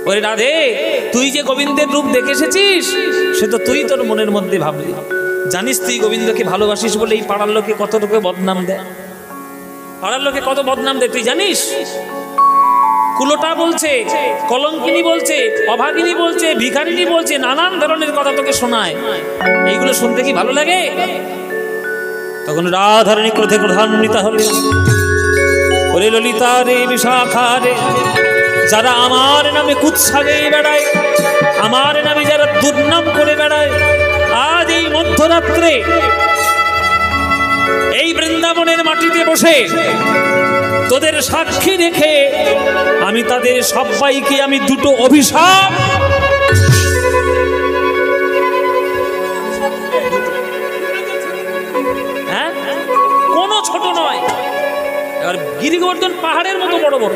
ওরে রাধে, তুই যে গোবিন্দের রূপ দেখে এসেছিস সে তো তুই তোর মনের মধ্যে ভাবলি। জানিস তুই গোবিন্দকে ভালোবাসিস বলে এই পাড়ার লোকে কত লোকে বদনাম দেয়, পাড়ার লোকে কত বদনাম দেয় তুই জানিস? কুলোটা বলছে, কলঙ্কিনী বলছে, অভাগিনী বলছে, ভিখারিনী বলছে, নানান ধরনের কথা তোকে শোনায়। এইগুলো শুনতে কি ভালো লাগে? তখন রাধারানী ক্রোধে ক্রোধান্বিতা হলেন। ওরে ললিতা রে, বিশাখা রে, যারা আমার নামে কুৎসা গেয়ে বেড়ায়, আমার নামে যারা দুর্নাম করে বেড়ায়, আজ এই মধ্যরাত্রে এই বৃন্দাবনের মাটিতে বসে তোদের সাক্ষী রেখে আমি তাদের সবাইকে আমি দুটো অভিশাপ, হ্যাঁ কোনো ছোট নয়, আর গিরিগোবর্ধন পাহাড়ের মতো বড় বড়